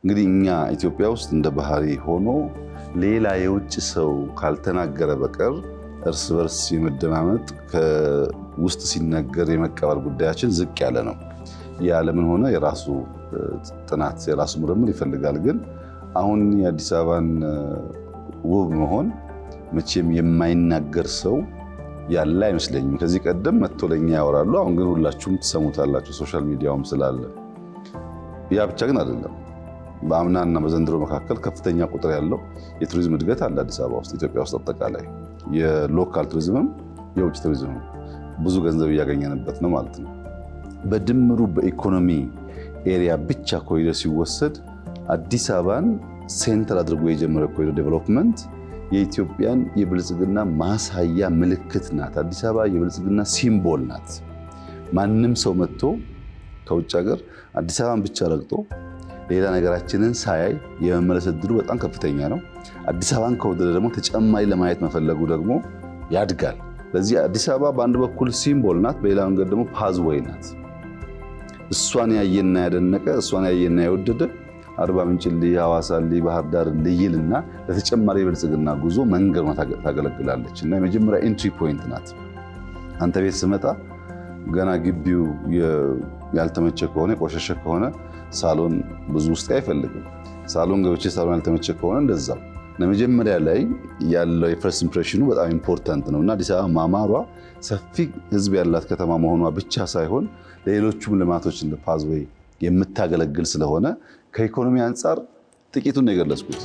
እንግዲህ እኛ ኢትዮጵያ ውስጥ እንደ ባህሪ ሆኖ ሌላ የውጭ ሰው ካልተናገረ በቀር እርስ በርስ የመደማመጥ ከውስጥ ሲነገር የመቀበል ጉዳያችን ዝቅ ያለ ነው። የዓለምን ሆነ የራሱ ጥናት የራሱ ምርምር ይፈልጋል። ግን አሁን የአዲስ አበባን ውብ መሆን መቼም የማይናገር ሰው ያለ አይመስለኝም። ከዚህ ቀደም መጥቶ ለኛ ያወራሉ። አሁን ግን ሁላችሁም ትሰሙታላችሁ፣ ሶሻል ሚዲያውም ስላለ። ያ ብቻ ግን አይደለም። በአምናና በዘንድሮ መካከል ከፍተኛ ቁጥር ያለው የቱሪዝም እድገት አለ አዲስ አበባ ውስጥ፣ ኢትዮጵያ ውስጥ አጠቃላይ የሎካል ቱሪዝምም የውጭ ቱሪዝምም ብዙ ገንዘብ እያገኘንበት ነው ማለት ነው። በድምሩ በኢኮኖሚ ኤሪያ ብቻ ኮሪደር ሲወሰድ አዲስ አበባን ሴንተር አድርጎ የጀመረ ኮሪደር ዴቨሎፕመንት የኢትዮጵያን የብልጽግና ማሳያ ምልክት ናት። አዲስ አበባ የብልጽግና ሲምቦል ናት። ማንም ሰው መጥቶ ከውጭ ሀገር አዲስ አበባን ብቻ ረግጦ ሌላ ነገራችንን ሳያይ የመመለስ ዕድሉ በጣም ከፍተኛ ነው። አዲስ አበባን ከወደደ ደግሞ ተጨማሪ ለማየት መፈለጉ ደግሞ ያድጋል። ስለዚህ አዲስ አበባ በአንድ በኩል ሲምቦል ናት፣ በሌላ መንገድ ደግሞ ፓዝዌይ ናት። እሷን ያየና ያደነቀ እሷን ያየና የወደደ አርባ ምንጭ፣ ሐዋሳ፣ ባህር ዳር ልይልና ለተጨማሪ የብልጽግና ጉዞ መንገድ ታገለግላለች እና የመጀመሪያ ኤንትሪ ፖይንት ናት። አንተ ቤት ስመጣ ገና ግቢው ያልተመቸ ከሆነ የቆሸሸ ከሆነ ሳሎን ብዙ ውስጥ አይፈልግም። ሳሎን ገብቼ ሳሎን ያልተመቸ ከሆነ እንደዛው። ለመጀመሪያ ላይ ያለው የፈርስት ኢምፕሬሽኑ በጣም ኢምፖርታንት ነው እና አዲስ አበባ ማማሯ ሰፊ ሕዝብ ያላት ከተማ መሆኗ ብቻ ሳይሆን ለሌሎቹም ልማቶች እንደ ፓዝዌይ የምታገለግል ስለሆነ ከኢኮኖሚ አንጻር ጥቂቱን ነው የገለጽኩት።